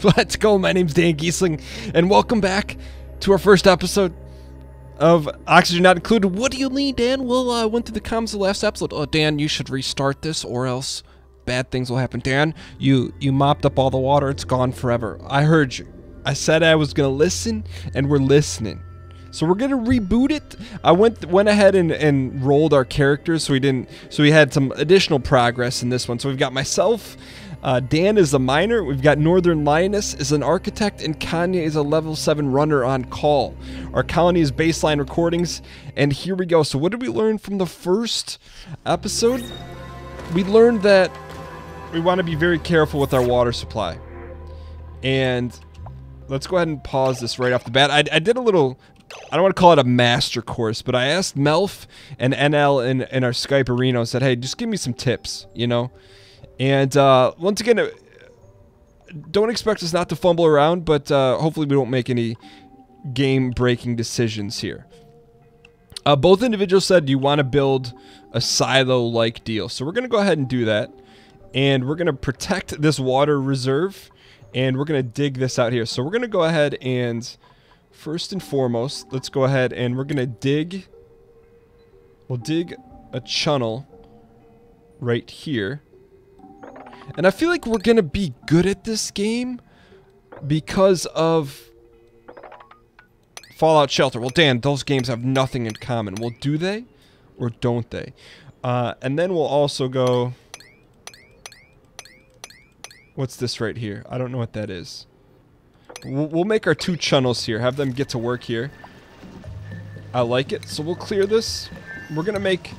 Let's go. My name's Dan Gheesling, and welcome back to our first episode of Oxygen Not Included. What do you mean, Dan? Well, went through the comments of the last episode. Oh, Dan, you should restart this, or else bad things will happen. Dan, you mopped up all the water. It's gone forever. I heard you. I said I was gonna listen, and we're listening. So we're gonna reboot it. I went ahead and rolled our characters, so we had some additional progress in this one. So we've got myself. Dan is a miner, we've got Northern Lioness is an architect, and Kanye is a level 7 runner on call. Our colony is baseline recordings, and here we go. So what did we learn from the first episode? We learned that we want to be very careful with our water supply. And let's go ahead and pause this right off the bat. I did a little, I don't want to call it a master course, but I asked Melf and NL in our Skype arena. I said, hey, just give me some tips, you know? And once again, don't expect us not to fumble around, but hopefully we don't make any game-breaking decisions here. Both individuals said you want to build a silo-like deal. So we're going to go ahead and do that. And we're going to protect this water reserve. And we're going to dig this out here. So we're going to go ahead and, first and foremost, let's go ahead and we're going to dig. We'll dig a channel right here. And I feel like we're gonna be good at this game because of Fallout Shelter. Well, Dan, those games have nothing in common. Well, do they? Or don't they? And then we'll also go... What's this right here? I don't know what that is. We'll make our 2 channels here. Have them get to work here. I like it. So we'll clear this. We're gonna make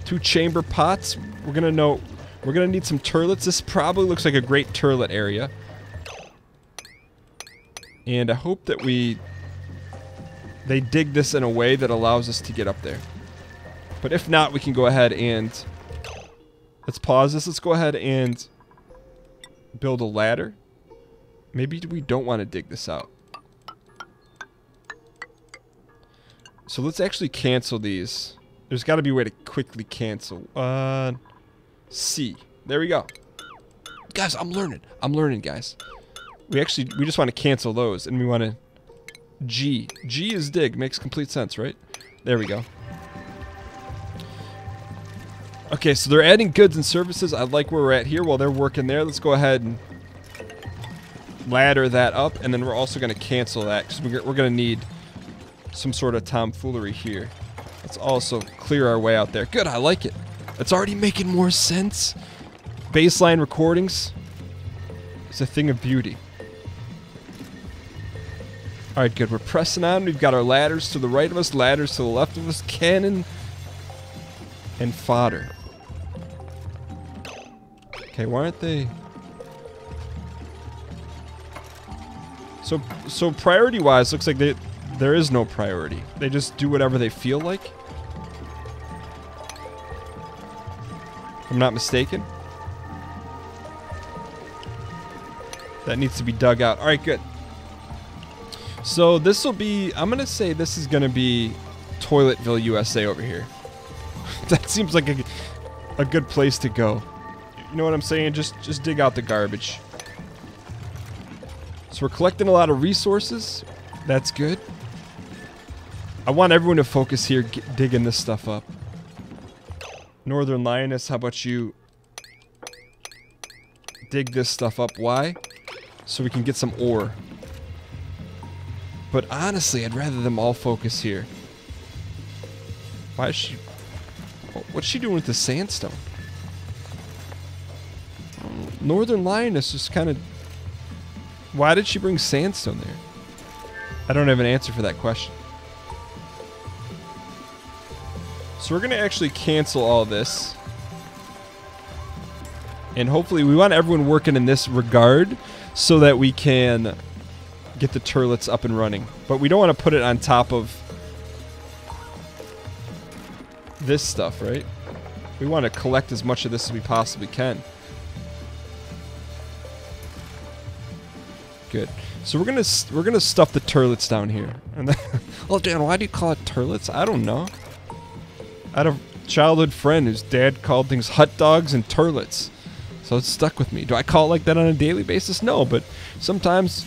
2 chamber pots. We're gonna need some turlets. This probably looks like a great turlet area. And I hope that they dig this in a way that allows us to get up there. But if not, we can go ahead and... Let's pause this. Let's go ahead and build a ladder. Maybe we don't want to dig this out. So let's actually cancel these. There's got to be a way to quickly cancel. C. There we go. Guys, I'm learning. I'm learning, guys. We just want to cancel those, and we want to... G. G is dig. Makes complete sense, right? There we go. Okay, so they're adding goods and services. I like where we're at here while they're working there. Let's go ahead and ladder that up, and then we're also going to cancel that, because we're going to need some sort of tomfoolery here. Let's also clear our way out there. Good, I like it. It's already making more sense. Baseline recordings is a thing of beauty. Alright, good. We're pressing on. We've got our ladders to the right of us, ladders to the left of us, cannon, and fodder. Okay, why aren't they... So priority-wise, looks like there is no priority. They just do whatever they feel like. If I'm not mistaken. That needs to be dug out. Alright, good. So this will be... I'm going to say this is going to be Toiletville, USA over here. That seems like a good place to go. You know what I'm saying? Just dig out the garbage. So we're collecting a lot of resources. That's good. I want everyone to focus here digging this stuff up. Northern Lioness, how about you dig this stuff up? Why? So we can get some ore. But honestly, I'd rather them all focus here. Why is she... What's she doing with the sandstone? Northern Lioness just kind of... Why did she bring sandstone there? I don't have an answer for that question. So we're going to actually cancel all this. And hopefully we want everyone working in this regard so that we can get the turlets up and running. But we don't want to put it on top of this stuff, right? We want to collect as much of this as we possibly can. Good. So we're gonna stuff the turlets down here. And then, well, Dan, why do you call it turlets? I don't know. I had a childhood friend whose dad called things hot dogs and turlets. So it's stuck with me. Do I call it like that on a daily basis? No, but sometimes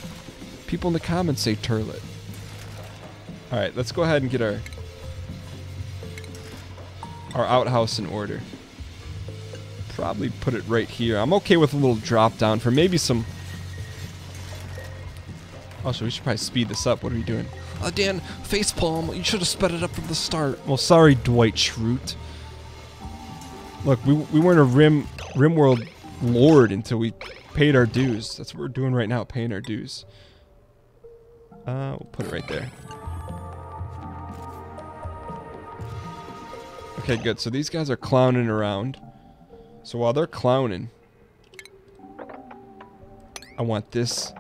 people in the comments say turlet. Alright, let's go ahead and get our outhouse in order. Probably put it right here. I'm okay with a little drop down for maybe some... Also, we should probably speed this up. What are we doing? Dan, facepalm. You should have sped it up from the start. Well, sorry, Dwight Schrute. Look, we weren't a Rimworld lord until we paid our dues. That's what we're doing right now, paying our dues. We'll put it right there. Okay, good. So these guys are clowning around. So while they're clowning, I want this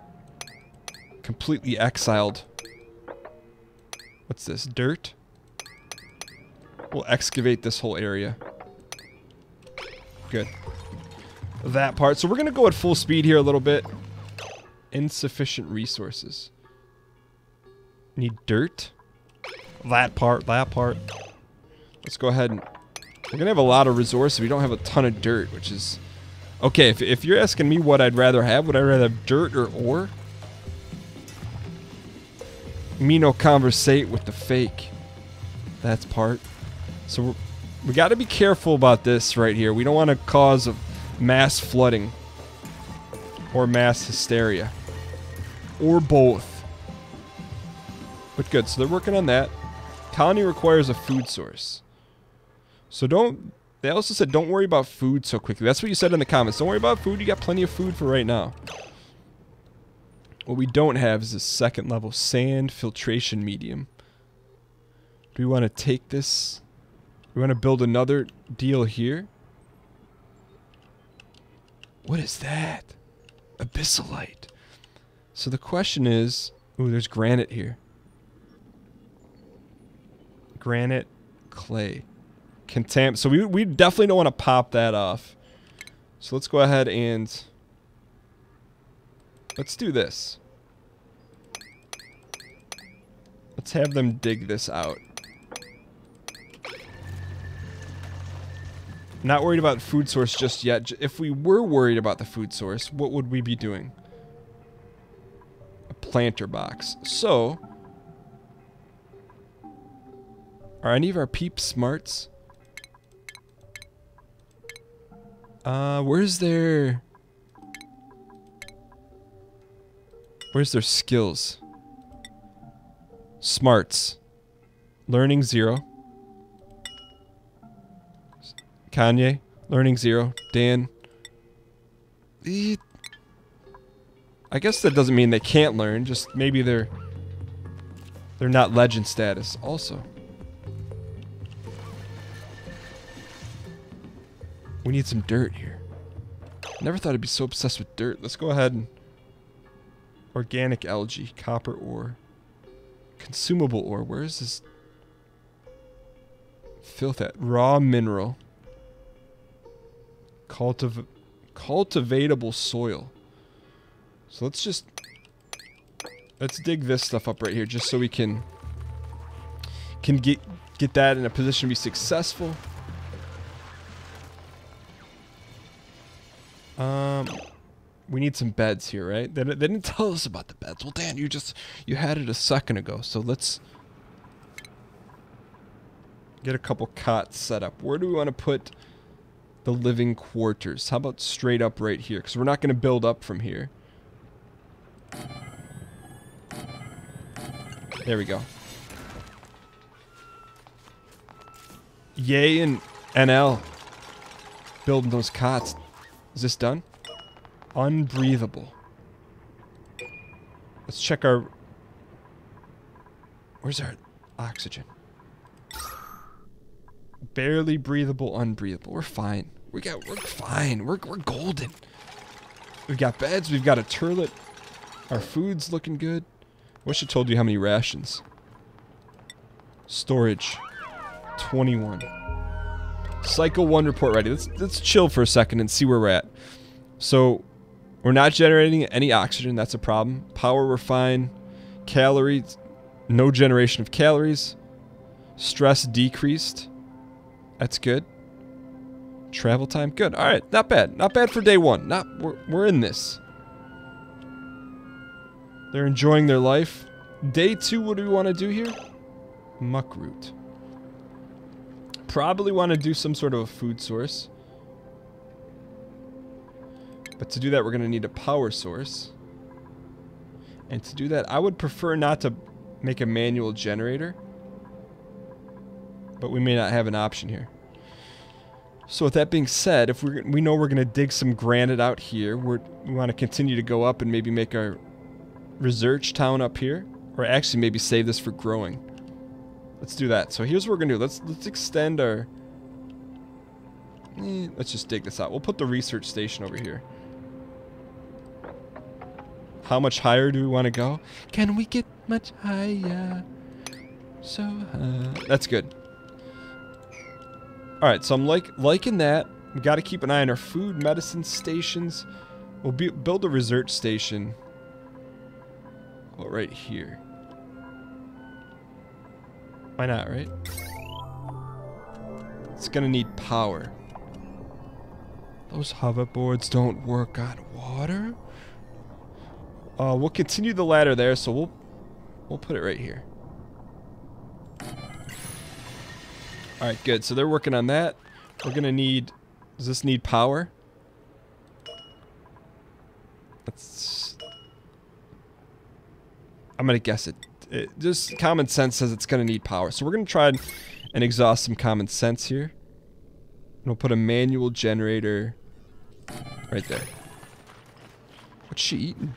completely exiled. What's this? Dirt? We'll excavate this whole area. Good. That part. So we're going to go at full speed here a little bit. Insufficient resources. Need dirt. That part. That part. Let's go ahead and... We're going to have a lot of resources. We don't have a ton of dirt, which is... Okay, if you're asking me what I'd rather have, would I rather have dirt or ore? Me no conversate with the fake. That's part. So we got to be careful about this right here. We don't want to cause a mass flooding. Or mass hysteria. Or both. But good, so they're working on that. Colony requires a food source. So don't... They also said don't worry about food so quickly. That's what you said in the comments. Don't worry about food. You got plenty of food for right now. What we don't have is a second level sand filtration medium. Do we want to take this? We want to build another deal here? What is that? Abyssalite. So the question is... Ooh, there's granite here. Granite, clay. So we definitely don't want to pop that off. So let's go ahead and... Let's do this. Let's have them dig this out. Not worried about food source just yet. If we were worried about the food source, what would we be doing? A planter box. So... Are any of our peeps smarts? Where's their skills? Smarts. Learning 0. Kanye, learning 0. Dan. I guess that doesn't mean they can't learn, just maybe they're not legend status also. We need some dirt here. Never thought I'd be so obsessed with dirt. Let's go ahead and... Organic algae, copper ore. Consumable ore. Where is this filth at? Raw mineral. Cultivatable soil. So let's dig this stuff up right here just so we can get that in a position to be successful. We need some beds here, right? They didn't tell us about the beds. Well, Dan, you had it a second ago, so let's get a couple cots set up. Where do we want to put the living quarters? How about straight up right here? Because we're not going to build up from here. There we go. Yay and NL. Building those cots. Is this done? Unbreathable. Let's check our... Where's our oxygen? Barely breathable, unbreathable. We're fine. We're fine. We're golden. We've got beds. We've got a turlet. Our food's looking good. Wish I told you how many rations. Storage. 21. Cycle 1 report ready. Let's chill for a second and see where we're at. So, we're not generating any oxygen. That's a problem. Power, we're fine. Calories, no generation of calories. Stress decreased. That's good. Travel time, good. All right, not bad. Not bad for day one. We're in this. They're enjoying their life. Day two, what do we want to do here? Muckroot. Probably want to do some sort of a food source. But to do that, we're going to need a power source. And to do that, I would prefer not to make a manual generator. But we may not have an option here. So with that being said, if we know we're going to dig some granite out here, we want to continue to go up and maybe make our research town up here. Or actually maybe save this for growing. Let's do that. So here's what we're going to do. Let's extend our... let's just dig this out. We'll put the research station over here. How much higher do we want to go? Can we get much higher? So high. That's good. Alright, so I'm liking that. We got to keep an eye on our food, medicine stations. We'll build a research station. Well, right here. Why not, right? It's going to need power. Those hoverboards don't work on water? We'll continue the ladder there, so we'll put it right here. Alright, good. So they're working on that. We're gonna need... Does this need power? I'm gonna guess it. Just common sense says it's gonna need power. So we're gonna try and exhaust some common sense here. And we'll put a manual generator right there. What's she eating?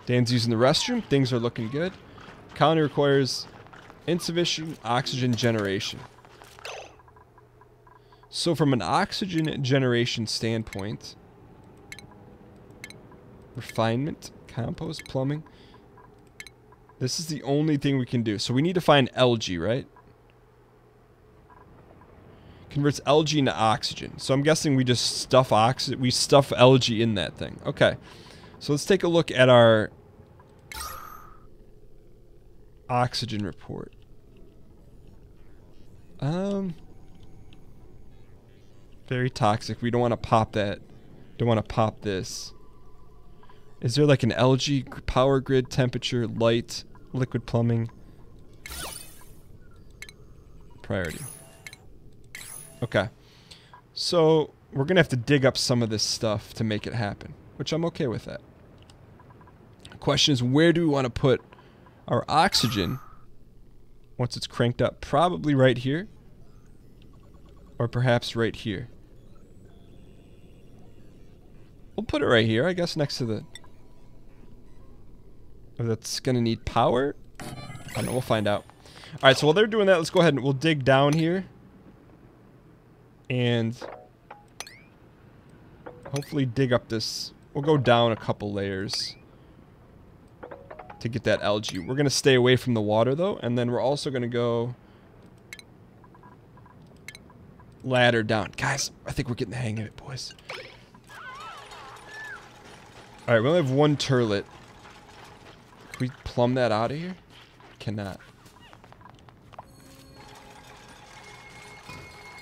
Dan's using the restroom. Things are looking good. Colony requires insufficient oxygen generation. So from an oxygen generation standpoint, refinement, compost, plumbing, this is the only thing we can do. So we need to find algae, right? Converts algae into oxygen. So I'm guessing we just stuff algae in that thing. Okay. So let's take a look at our oxygen report. Very toxic. We don't want to pop that. Don't want to pop this. Is there like an algae power grid, temperature, light, liquid plumbing? Priority. Okay. So we're going to have to dig up some of this stuff to make it happen, which I'm okay with that. The question is, where do we want to put our oxygen once it's cranked up? Probably right here. Or perhaps right here. We'll put it right here, I guess, next to the... Oh, that's going to need power? I don't know, we'll find out. Alright, so while they're doing that, let's go ahead and we'll dig down here. And hopefully dig up this... We'll go down a couple layers to get that algae. We're going to stay away from the water, though. And then we're also going to go ladder down. Guys, I think we're getting the hang of it, boys. Alright, we only have one turlet. Can we plumb that out of here? Cannot.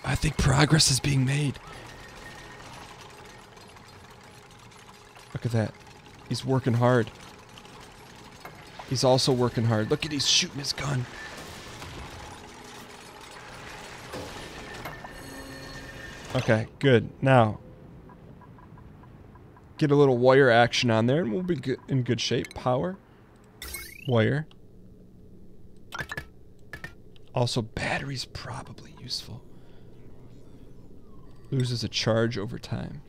I think progress is being made. Look at that. He's working hard. He's also working hard. Look at he's shooting his gun. Okay, good. Now, get a little wire action on there and we'll be in good shape. Power. Wire. Also, batteries probably useful. Loses a charge over time.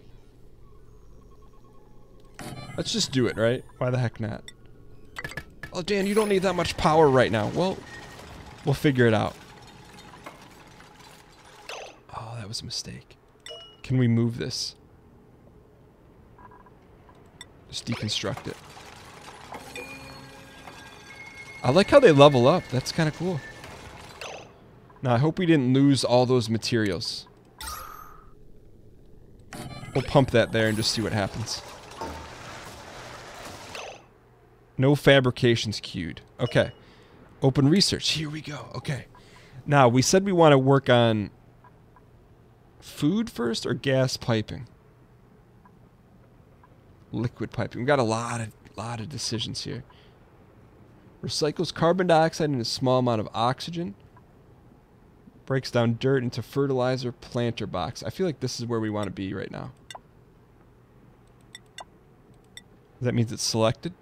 Let's just do it, right? Why the heck not? Oh, Dan, you don't need that much power right now. Well, we'll figure it out. Oh, that was a mistake. Can we move this? Just deconstruct it. I like how they level up. That's kind of cool. Now, I hope we didn't lose all those materials. We'll pump that there and just see what happens. No fabrications queued. Okay. Open research. Here we go. Okay. Now, we said we want to work on food first or gas piping? Liquid piping. We've got a lot of decisions here. Recycles carbon dioxide in a small amount of oxygen. Breaks down dirt into fertilizer planter box. I feel like this is where we want to be right now. That means it's selected.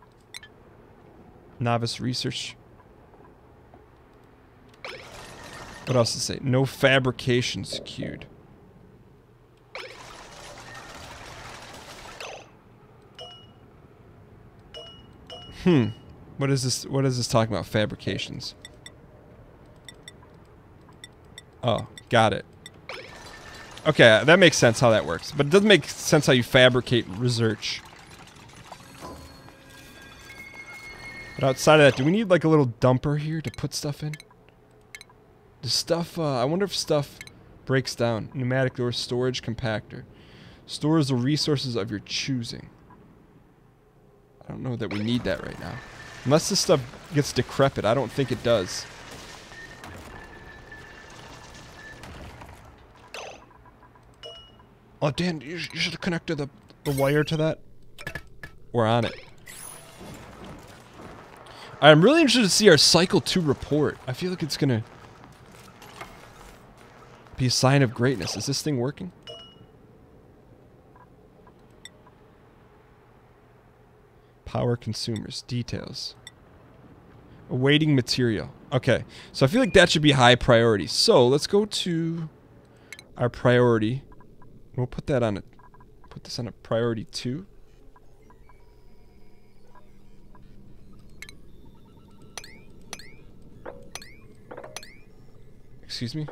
Novice research. What else does it say? No fabrications queued. What is this? What is this talking about? Fabrications. Oh, got it. Okay, that makes sense how that works. But it doesn't make sense how you fabricate research. But outside of that, do we need like a little dumper here to put stuff in? The stuff, I wonder if stuff breaks down. Pneumatic door storage compactor. Stores the resources of your choosing. I don't know that we need that right now. Unless this stuff gets decrepit, I don't think it does. Oh, Dan, you should have connected the wire to that. We're on it. I'm really interested to see our Cycle 2 report. I feel like it's going to be a sign of greatness. Is this thing working? Power consumers. Details. Awaiting material. Okay. So I feel like that should be high priority. So let's go to our priority. We'll put that on put this on a priority 2. Excuse me?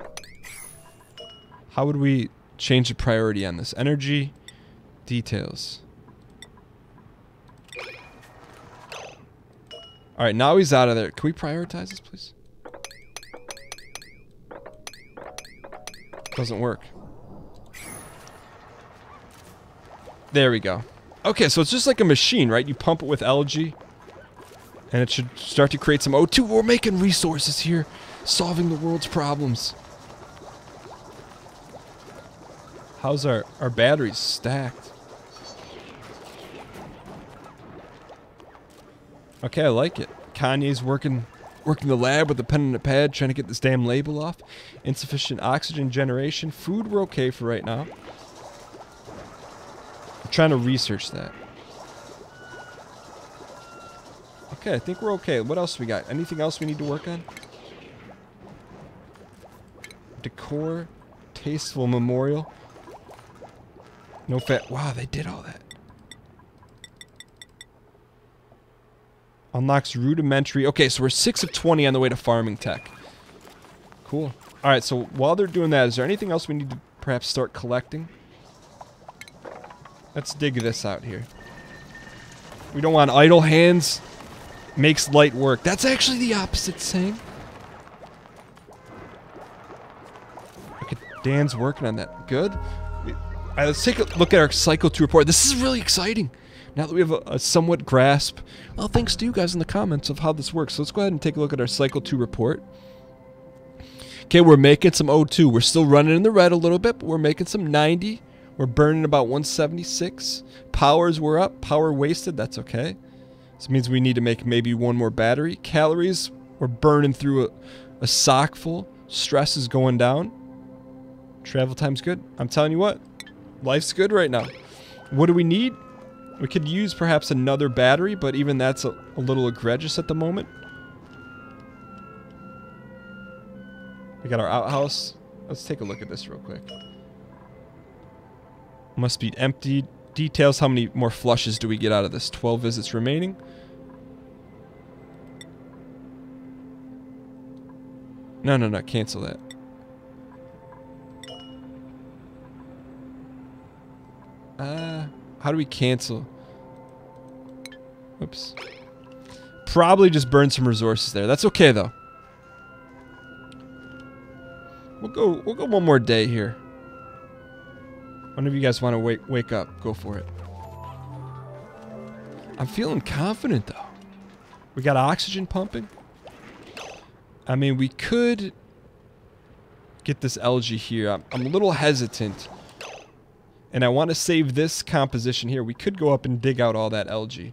How would we change the priority on this? Energy, details. Alright, now he's out of there. Can we prioritize this, please? Doesn't work. There we go. Okay, so it's just like a machine, right? You pump it with algae, and it should start to create some O2. We're making resources here, solving the world's problems. How's our batteries stacked? Okay, I like it. Kanye's working the lab with a pen and a pad, trying to get this damn label off. Insufficient oxygen generation. Food we're okay for right now. I'm trying to research that. Okay, I think we're okay. What else we got? Anything else we need to work on? Decor. Tasteful memorial. No fat. Wow, they did all that. Unlocks rudimentary. Okay, so we're 6 of 20 on the way to farming tech. Cool. Alright, so while they're doing that, is there anything else we need to perhaps start collecting? Let's dig this out here. We don't want idle hands. Makes light work. That's actually the opposite saying. Okay, Dan's working on that. Good. Alright, let's take a look at our Cycle 2 report. This is really exciting. Now that we have a somewhat grasp, well, thanks to you guys in the comments of how this works. So let's go ahead and take a look at our Cycle 2 report. Okay, we're making some O2. We're still running in the red a little bit, but we're making some 90. We're burning about 176. Powers were up. Power wasted. That's okay. This means we need to make maybe one more battery. Calories, we're burning through a sock full. Stress is going down. Travel time's good. I'm telling you what, life's good right now. What do we need? We could use perhaps another battery, but even that's a little egregious at the moment. We got our outhouse. Let's take a look at this real quick. Must be emptied. Details, how many more flushes do we get out of this? 12 visits remaining. No, cancel that. How do we cancel? Oops. Probably just burn some resources there. That's okay though. We'll go one more day here. One of you guys want to wake up, go for it. I'm feeling confident though. We got oxygen pumping. I mean, we could get this algae here. I'm a little hesitant. And I want to save this composition here. We could go up and dig out all that algae.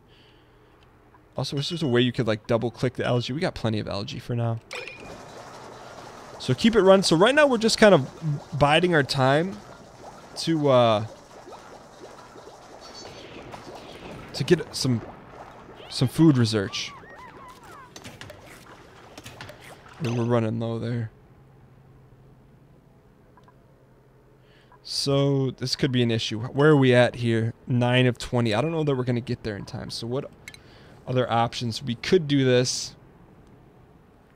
Also, is there a way you could like double click the algae? We got plenty of algae for now. So keep it running. So right now we're just kind of biding our time to get some food research. And we're running low there. So this could be an issue. Where are we at here? 9 of 20. I don't know that we're going to get there in time. So what other options? We could do this.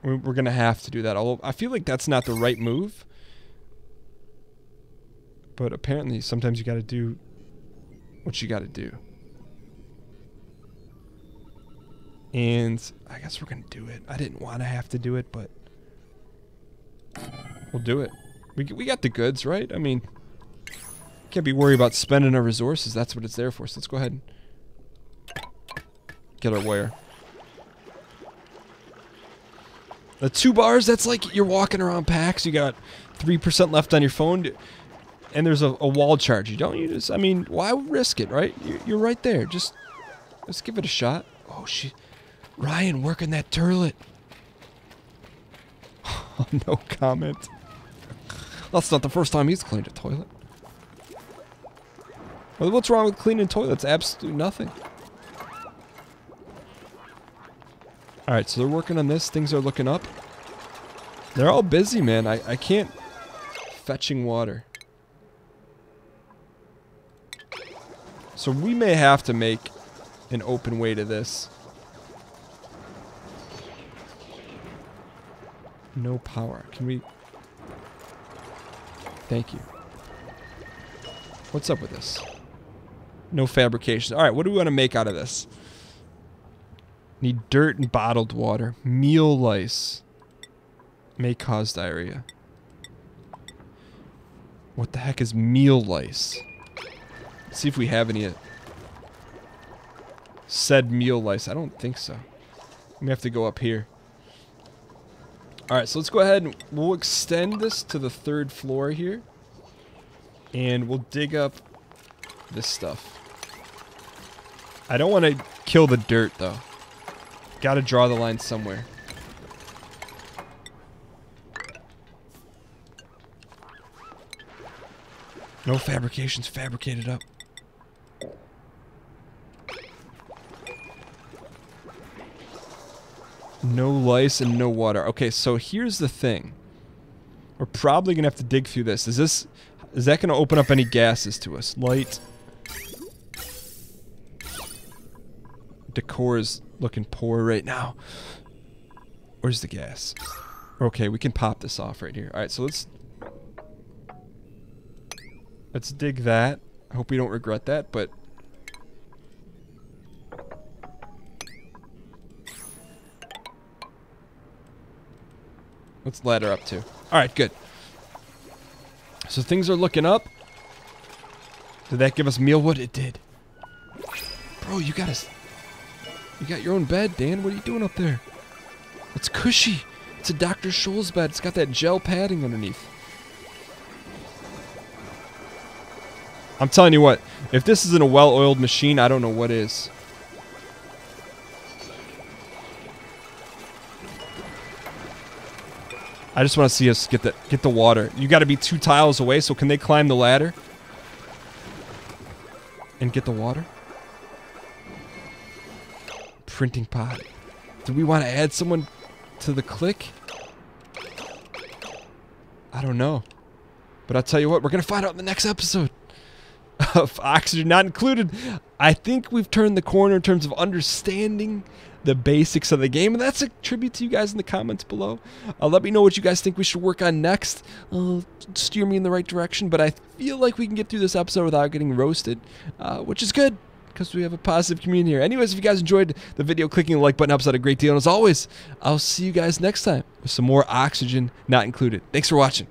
We're going to have to do that. Although I feel like that's not the right move. But apparently sometimes you got to do what you got to do. And I guess we're going to do it. I didn't want to have to do it, but we'll do it. We got the goods, right? I mean, can't be worried about spending our resources. That's what it's there for. So let's go ahead and get our wire. The 2 bars, that's like you're walking around packs. You got 3% left on your phone. And there's a wall charge. You don't use. I mean, why risk it, right? You're right there. Just let's give it a shot. Oh, shit. Ryan working that turlet. Oh, no comment. That's not the first time he's cleaned a toilet. Well, what's wrong with cleaning toilets? Absolutely nothing. Alright, so they're working on this. Things are looking up. They're all busy, man. I can't... Fetching water. So we may have to make an open way to this. No power. Can we... Thank you. What's up with this? No fabrication. Alright, what do we want to make out of this? Need dirt and bottled water. Meal lice. May cause diarrhea. What the heck is meal lice? Let's see if we have any said meal lice. I don't think so. We have to go up here. Alright, so let's go ahead and we'll extend this to the 3rd floor here. And we'll dig up this stuff. I don't want to kill the dirt, though. Gotta draw the line somewhere. No fabrications, fabricated up. No lice and no water. Okay, so here's the thing. We're probably gonna have to dig through this. Is that gonna open up any gases to us? Light. Decor is looking poor right now. Where's the gas? Okay, we can pop this off right here. Alright, so let's dig that. I hope we don't regret that, but let's ladder up too. Alright, good. So things are looking up. Did that give us mealwood? It did. Bro, you got your own bed, Dan. What are you doing up there? It's cushy. It's a Dr. Scholl's bed. It's got that gel padding underneath. I'm telling you what, if this isn't a well-oiled machine, I don't know what is. I just want to see us get the water. You got to be 2 tiles away, so can they climb the ladder and get the water? Printing pot. Do we want to add someone to the click? I don't know. But I'll tell you what, we're going to find out in the next episode of Oxygen Not Included. I think we've turned the corner in terms of understanding the basics of the game, and that's a tribute to you guys in the comments below. Let me know what you guys think we should work on next. Steer me in the right direction, but I feel like we can get through this episode without getting roasted, which is good, because we have a positive community here. Anyways, if you guys enjoyed the video, clicking the like button helps out a great deal, and as always, I'll see you guys next time with some more Oxygen Not Included. Thanks for watching.